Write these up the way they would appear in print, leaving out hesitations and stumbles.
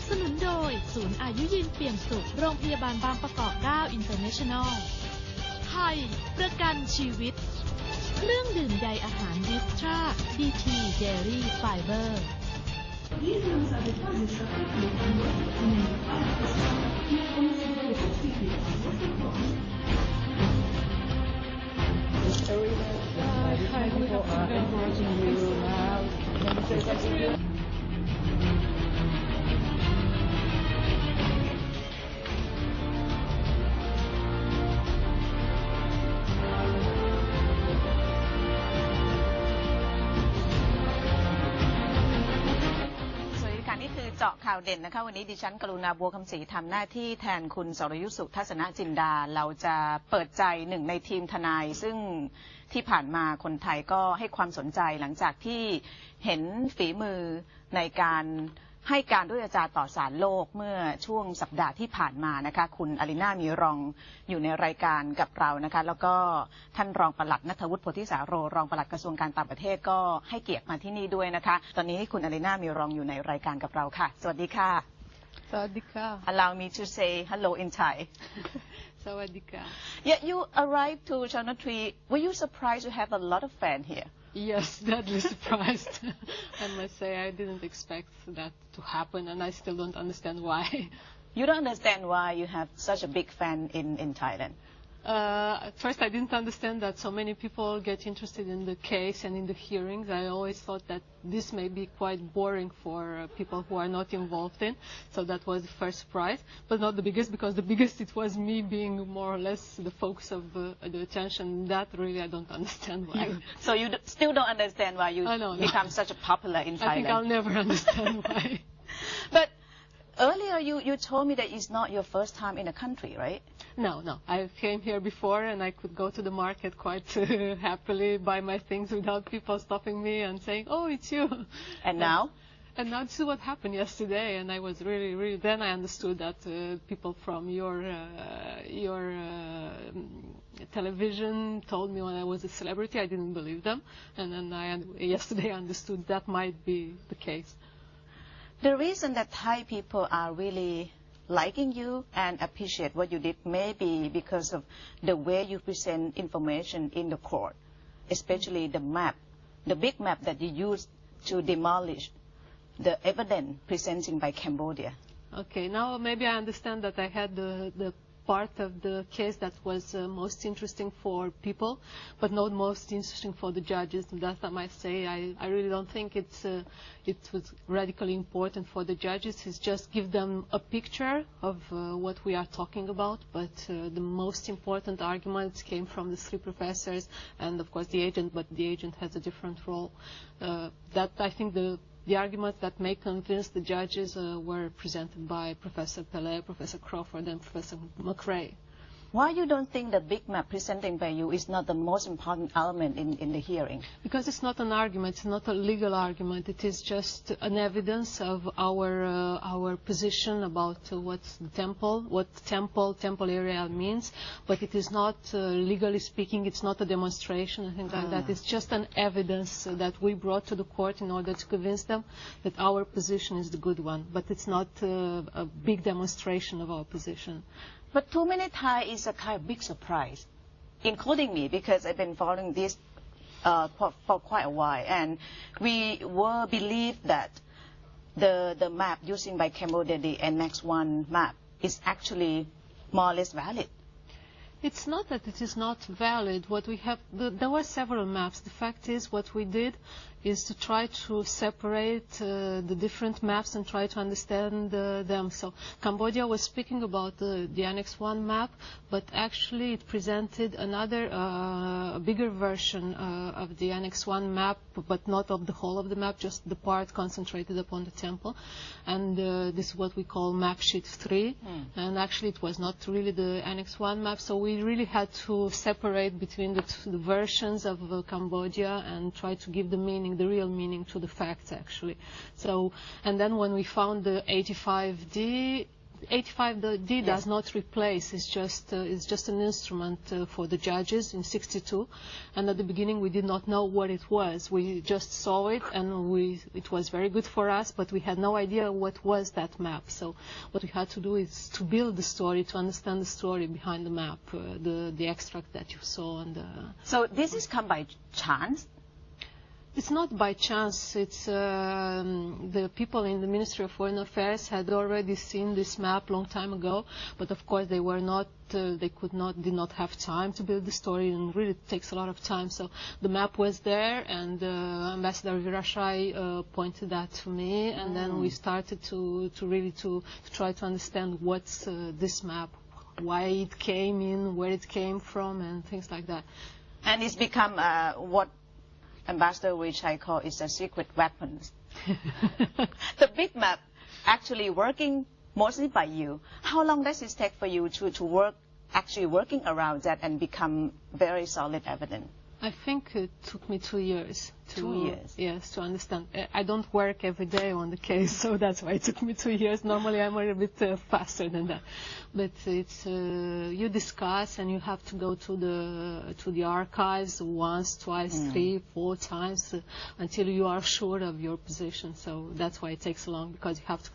สนุนโดยศูนย์อายุยืนเปี่ยมสุขโรงพยาบาลบางประกอบ9 International ไทยประกันชีวิตเครื่องดื่มใยอาหารวิสตรา DT Dairy Fiberเจาะข่าวเด่นนะคะวันนี้ดิฉันกรุณาบัวคำศรีทำหน้าที่แทนคุณสรยุทธสุทัศนจินดาเราจะเปิดใจหนึ่งในทีมทนายซึ่งที่ผ่านมาคนไทยก็ให้ความสนใจหลังจากที่เห็นฝีมือในการให้การด้วยวาจาต่อศาลโลกเมื่อช่วงสัปดาห์ที่ผ่านมานะคะคุณอลิน่ามีรองอยู่ในรายการกับเรานะคะแล้วก็ท่านรองปลัดณัฐวุฒิโพธิสาโรรองปลัดกระทรวงการต่างประเทศก็ให้เกียรติมาที่นี่ด้วยนะคะตอนนี้คุณอลิน่ามีรองอยู่ในรายการกับเราค่ะสวัสดีค่ะสวัสดีค่ะ Allow me to say hello in Thai สวัสดีค่ะ Yeah, you arrived to Channel 3. Were you surprised to have a lot of fans here? Yes, deadly surprised. I must say I didn't expect that to happen, and I still don't understand why. You don't understand why you have such a big fan in Thailand? At first, I didn't understand that so many people get interested in the case and in the hearings. I always thought that this may be quite boring for people who are not involved in. So that was the first surprise, but not the biggest, because the biggest it was me being more or less the focus of the attention. That really I don't understand why. So you still don't understand why you become such a popular in Thailand? I think I'll never understand why. But earlier you told me that it's not your first time in a country, right? No. I came here before and I could go to the market quite happily, buy my things without people stopping me and saying, oh, it's you. And now? And now this is what happened yesterday, and I was really, then I understood that people from your television told me when I was a celebrity. I didn't believe them, and then yesterday I understood that might be the case. The reason that Thai people are really liking you and appreciate what you did may be because of the way you present information in the court, especially the map, the big map that you used to demolish the evidence presented by Cambodia. Okay, now maybe I understand that I had the part of the case that was most interesting for people, but not most interesting for the judges. That I might say. I really don't think it was radically important for the judges. It's just give them a picture of what we are talking about. But the most important arguments came from the three professors and, of course, the agent. But the agent has a different role. That I think the arguments that may convince the judges were presented by Professor Pele, Professor Crawford, and Professor McRae. Why you don't think the big map presented by you is not the most important element in the hearing? Because it's not an argument, it's not a legal argument. It is just an evidence of our position about what's the temple, what temple area means. But it is not, legally speaking, it's not a demonstration, I think like that. It's just an evidence that we brought to the court in order to convince them that our position is the good one. But it's not a big demonstration of our position. But too many Thai is a kind of big surprise, including me, because I've been following this for quite a while, and we were believed that the map using by Cambodia, the Annex 1 map, is actually more or less valid. It's not that it is not valid. What we have, there were several maps. The fact is, what we did is to try to separate the different maps and try to understand them. So Cambodia was speaking about the Annex 1 map, but actually it presented another bigger version of the Annex 1 map, but not of the whole of the map, just the part concentrated upon the temple. And this is what we call map sheet 3. And actually it was not really the Annex 1 map, so we really had to separate between the versions of Cambodia and try to give the meaning, the real meaning to the facts, actually. So, and then when we found the 85D, 85D does not replace. It's just an instrument for the judges in 62. And at the beginning, we did not know what it was. We just saw it, and it was very good for us, but we had no idea what was that map. So what we had to do is to build the story, to understand the story behind the map, the extract that you saw. So this is come by chance? It's not by chance. It's the people in the Ministry of Foreign Affairs had already seen this map long time ago, but of course they were not. They did not have time to build the story, and really it takes a lot of time. So the map was there, and Ambassador Virashai pointed that to me, and then we started to try to understand what's this map, why it came in, where it came from, and things like that. And it's become what Ambassador Virashai call is a secret weapon. The big map actually working mostly by you. How long does it take for you to work, actually working around that and become very solid evidence? I think it took me 2 years. 2 years? Yes, to understand. I don't work every day on the case, so that's why it took me 2 years. Normally I'm a little bit faster than that. But it's you discuss, and you have to go to the archives once, twice, 3, 4 times until you are sure of your position. So that's why it takes long, because you have to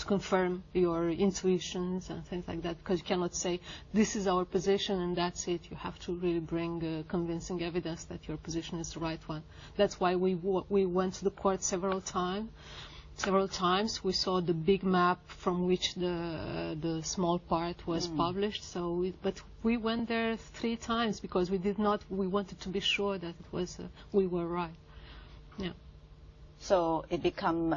confirm your intuitions and things like that, because you cannot say this is our position and that's it. You have to really bring convincing evidence that your position is the right one. That's why we went to the court several times. We saw the big map from which the small part was published. But we went there 3 times because we wanted to be sure that it was we were right. Yeah. So it become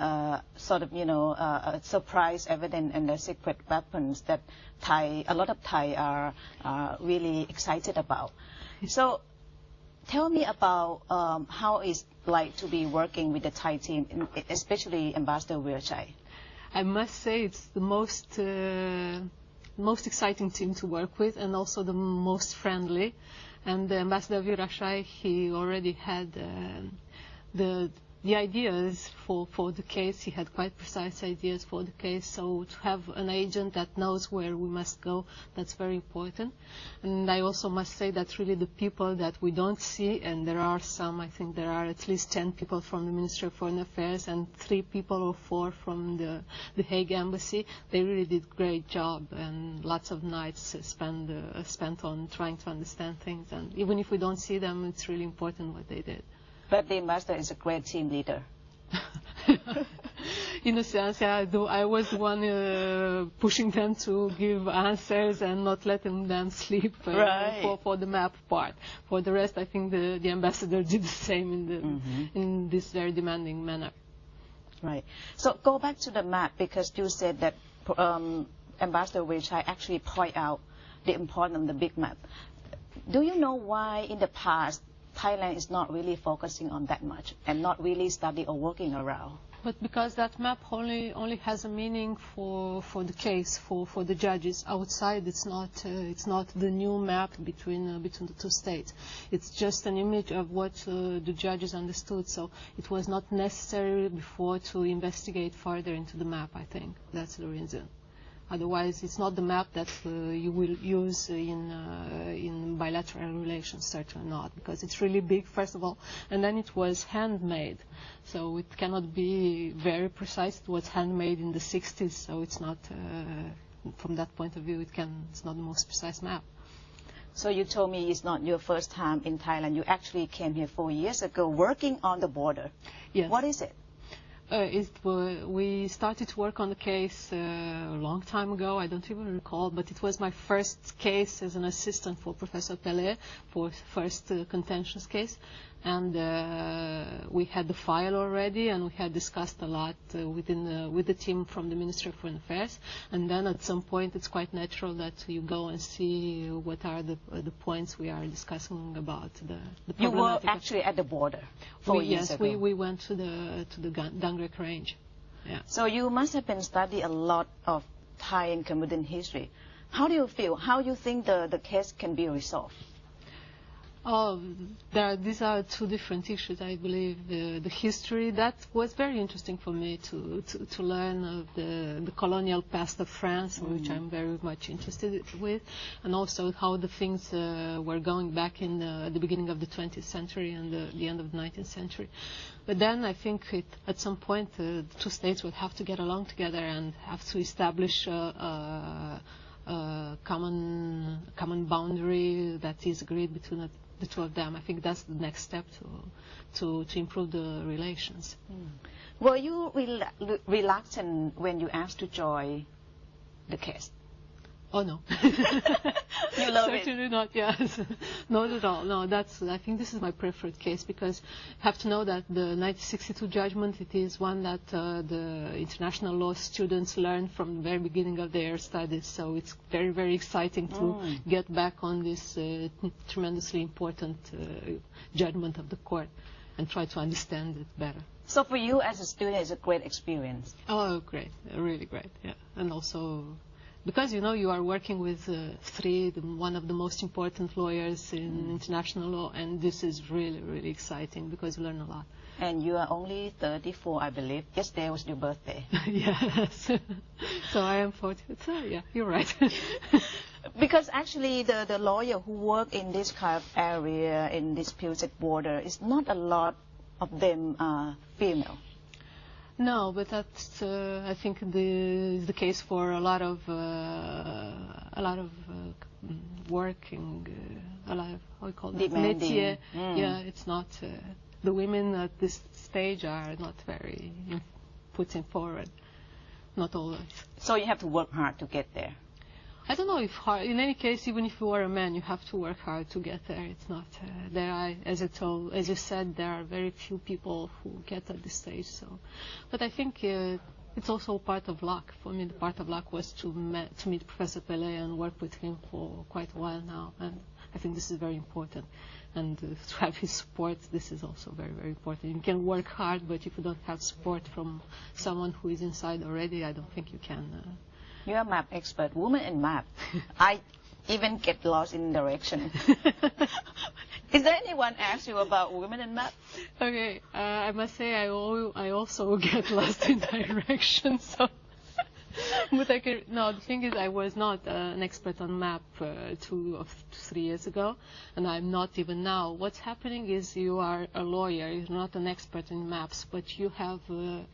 sort of, a surprise evidence and the secret weapons that a lot of Thai are really excited about. So tell me about how it's like to be working with the Thai team, especially Ambassador Virashai. I must say it's the most exciting team to work with, and also the most friendly. And Ambassador Virashai, he already had the ideas for the case. He had quite precise ideas for the case. So to have an agent that knows where we must go, that's very important. And I also must say that really the people that we don't see, and there are some, I think there are at least 10 people from the Ministry of Foreign Affairs and 3 people or 4 from the Hague Embassy, they really did a great job, and lots of nights spent on trying to understand things. And even if we don't see them, it's really important what they did. But the ambassador is a great team leader. In a sense, yeah, I was the one pushing them to give answers and not letting them sleep for the map part. For the rest, I think the ambassador did the same in this very demanding manner. Right. So go back to the map, because you said that Ambassador Virashai actually point out the importance of the big map. Do you know why in the past Thailand is not really focusing on that much and not really study or working around? But because that map only has a meaning for the case, for the judges. Outside, it's not the new map between the 2 states. It's just an image of what the judges understood. So it was not necessary before to investigate further into the map. I think that's the reason. Otherwise, it's not the map that you will use in bilateral relations, certainly not, because it's really big, first of all, and then it was handmade. So it cannot be very precise. It was handmade in the 60s, so it's not, from that point of view, it's not the most precise map. So you told me it's not your first time in Thailand. You actually came here 4 years ago working on the border. Yes. What is it? We started to work on the case a long time ago. I don't even recall, but it was my first case as an assistant for Professor Pelé, for first contentious case. And we had the file already, and we had discussed a lot with the team from the Ministry of Foreign Affairs. And then at some point, it's quite natural that you go and see what are the points we are discussing about the You were actually at the border 4 years ago. Yes, we went to the Dangrek range. Yeah. So you must have been studying a lot of Thai and Cambodian history. How do you feel? How do you think the case can be resolved? Oh, these are two different issues, I believe. The history, that was very interesting for me to learn of the colonial past of France, which I'm very much interested with, and also how the things were going back in the beginning of the 20th century and the end of the 19th century. But then I think at some point the two states would have to get along together and have to establish a common boundary that is agreed between the two of them. I think that's the next step to improve the relations. Were you reluctant when you asked to join the case? Oh no. You love Certainly not, yes. Not at all. No, I think this is my preferred case, because you have to know that the 1962 judgment, it is one that the international law students learn from the very beginning of their studies. So it's very, very exciting to get back on this tremendously important judgment of the court and try to understand it better. So for you as a student, it's a great experience. Oh, great. Really great, yeah. And also, because, you are working with one of the most important lawyers in international law, and this is really, really exciting because you learn a lot. And you are only 34, I believe. Yesterday was your birthday. Yes. So I am 40. So, yeah, you're right. Because actually the lawyer who work in this kind of area, in disputes at border, is not a lot of them are female. No, but that's I think the case for a lot of working, a lot of, how we call that, demanding. Yeah, it's not the women at this stage are not very putting forward, not always. So you have to work hard to get there. I don't know if hard. In any case, even if you are a man, you have to work hard to get there. It's not as you said, there are very few people who get at this stage. So, but I think it's also part of luck. For me, the part of luck was to meet Professor Pelé and work with him for quite a while now, and I think this is very important. And to have his support, this is also very, very important. You can work hard, but if you don't have support from someone who is inside already, I don't think you can. You're a map expert, woman in map. I even get lost in direction. Is there anyone asked you about women in map? Okay, I must say I also get lost in direction. So, but no, the thing is, I was not an expert on map 2 or 3 years ago, and I'm not even now. What's happening is you are a lawyer, you're not an expert in maps, but you have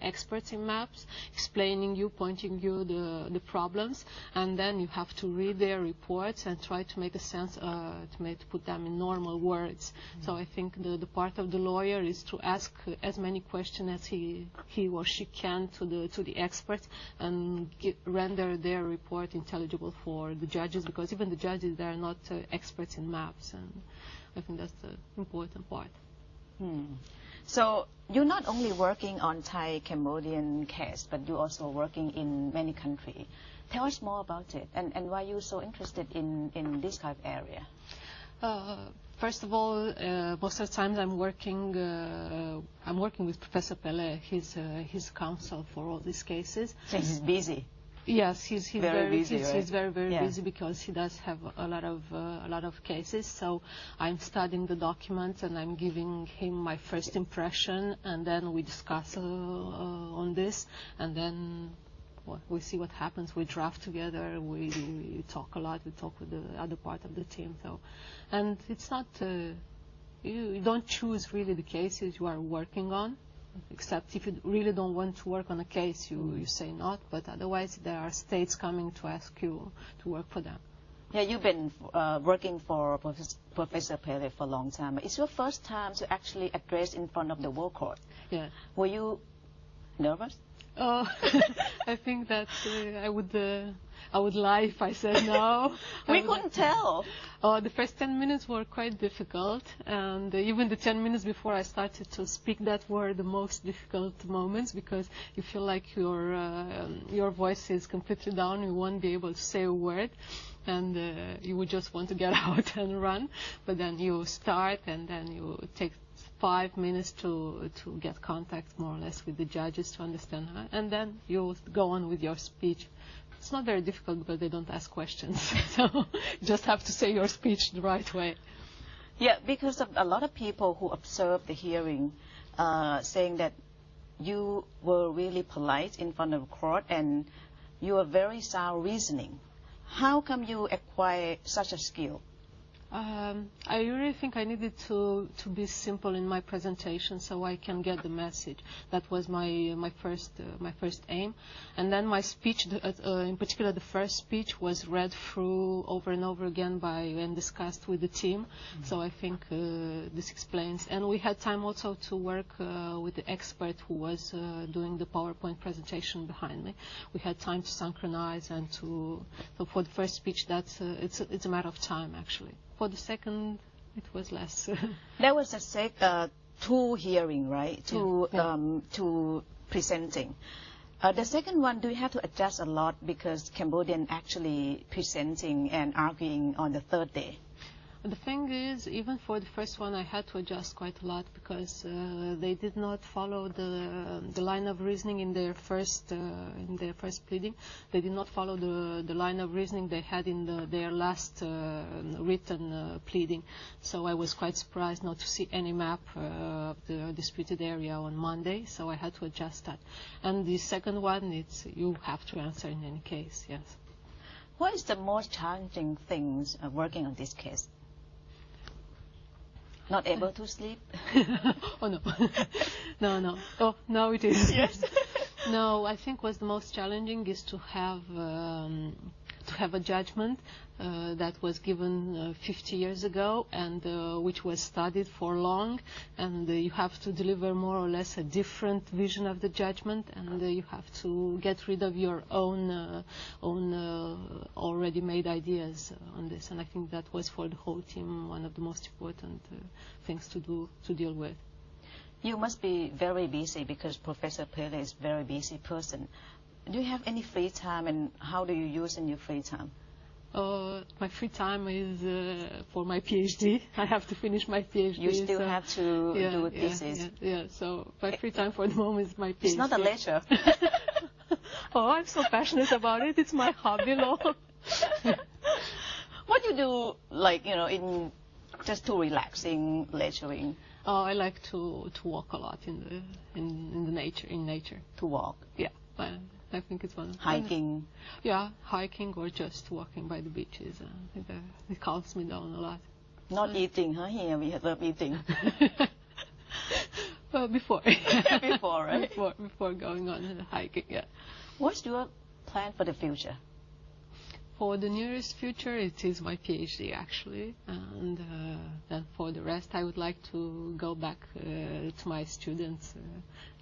experts in maps pointing you the problems, and then you have to read their reports and try to make a sense, to put them in normal words. So I think the part of the lawyer is to ask as many questions as he or she can to the experts, and render their report intelligible for the judges, because even the judges, they are not experts in maps, and I think that's the important part. So you're not only working on Thai-Cambodian case, but you're also working in many countries. Tell us more about it, and why you're so interested in this kind of area. First of all, most of the times I'm working with Professor Pelé. He's counsel for all these cases. So he's busy. Yes, he's very busy. Right? He's very busy because he does have a lot of cases. So I'm studying the documents and I'm giving him my first impression, and then we discuss on this, and then we see what happens. We draft together. We talk a lot. We talk with the other part of the team. So, and it's not you don't choose really the cases you are working on, except if you really don't want to work on a case, you say not. But otherwise, there are states coming to ask you to work for them. Yeah, you've been working for Professor Pelé for a long time. It's your first time to actually address in front of the World Court. Yeah. Were you nervous? I think that I would lie if I said no. We couldn't tell. The first 10 minutes were quite difficult, and even the 10 minutes before I started to speak, that were the most difficult moments, because you feel like your voice is completely down. You won't be able to say a word, and you would just want to get out and run. But then you start, and then you take 5 minutes to get contact more or less with the judges to understand her, and then you go on with your speech. It's not very difficult because they don't ask questions, so you just have to say your speech the right way. Yeah, because of a lot of people who observed the hearing saying that you were really polite in front of the court and you are very sound reasoning. How come you acquire such a skill? I really think I needed to be simple in my presentation so I can get the message. That was my first aim. And then my speech, in particular the first speech, was read through over and over again and discussed with the team. So I think this explains. And we had time also to work with the expert who was doing the PowerPoint presentation behind me. We had time to synchronize and so for the first speech, it's a matter of time actually. For the second, it was less. There was two hearing, right? Two presenting. The second one, do you have to adjust a lot because Cambodian actually presenting and arguing on the third day? The thing is, even for the first one, I had to adjust quite a lot because they did not follow the line of reasoning in their first pleading. They did not follow the line of reasoning they had in their last written pleading. So I was quite surprised not to see any map of the disputed area on Monday. So I had to adjust that. And the second one, it's you have to answer in any case. Yes. What is the most challenging things working on this case? Not able to sleep? Oh, no. No. Oh, no, it is. Yes. No, I think what's the most challenging is to have a judgment that was given 50 years ago and which was studied for long, and you have to deliver more or less a different vision of the judgment, and you have to get rid of your own already made ideas on this. And I think that was for the whole team one of the most important things to deal with. You must be very busy because Professor Pele is a very busy person. Do you have any free time, and how do you use in your free time? My free time is for my PhD. I have to finish my PhD. You still have to do a thesis. Yeah. So my free time for the moment is my PhD. It's not a leisure. Oh, I'm so passionate about it. It's my hobby, Lord. What do you do, like, in just to relaxing, leisuring? Oh, I like to walk a lot in nature. To walk? Yeah. I think it's one. Hiking? Yeah, hiking or just walking by the beaches. It calms me down a lot. Not eating, huh? Here we have eating. Before. Before, right? Before going on hiking, yeah. What's your plan for the future? For the nearest future, it is my PhD, actually. And then for the rest, I would like to go back to my students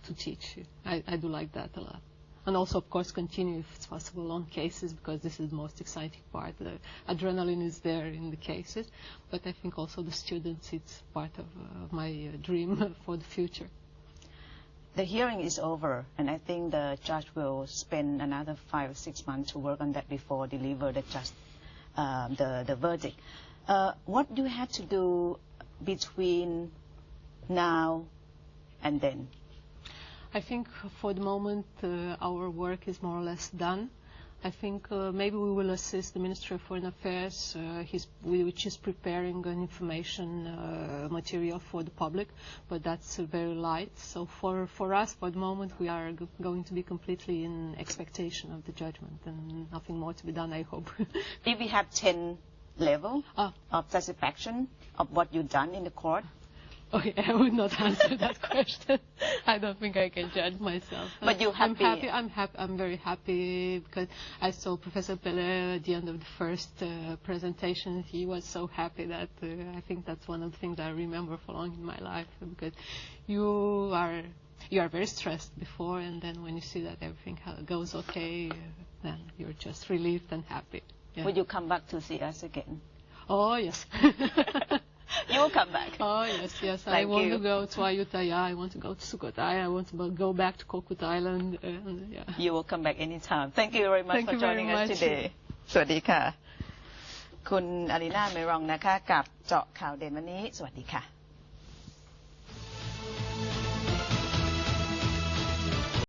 to teach. I do like that a lot. And also, of course, continue, if it's possible, on cases, because this is the most exciting part. The adrenaline is there in the cases. But I think also the students, it's part of my dream for the future. The hearing is over, and I think the judge will spend another 5 or 6 months to work on that before deliver the verdict. What do you have to do between now and then? I think for the moment our work is more or less done. I think maybe we will assist the Ministry of Foreign Affairs, which is preparing an information material for the public, but that's very light. So for us, for the moment, we are going to be completely in expectation of the judgment and nothing more to be done, I hope. If we have 10 level of satisfaction of what you've done in the court, okay, I would not answer that question. I don't think I can judge myself. But you're happy? I'm happy. I'm very happy because I saw Professor Pele at the end of the first presentation. He was so happy that I think that's one of the things I remember for long in my life, because you are very stressed before, and then when you see that everything goes okay, then you're just relieved and happy. Yeah. Will you come back to see us again? Oh, yes. You will come back. Oh, yes. I want to go to Ayutthaya. I want to go to Sukhothai. I want to go back to Kokut Island. Yeah. You will come back anytime. Thank you very much for joining us today. สวัสดีค่ะ คุณ Alina MIRON นะคะ กับเจาะข่าวเด่นวันนี้ สวัสดีค่ะ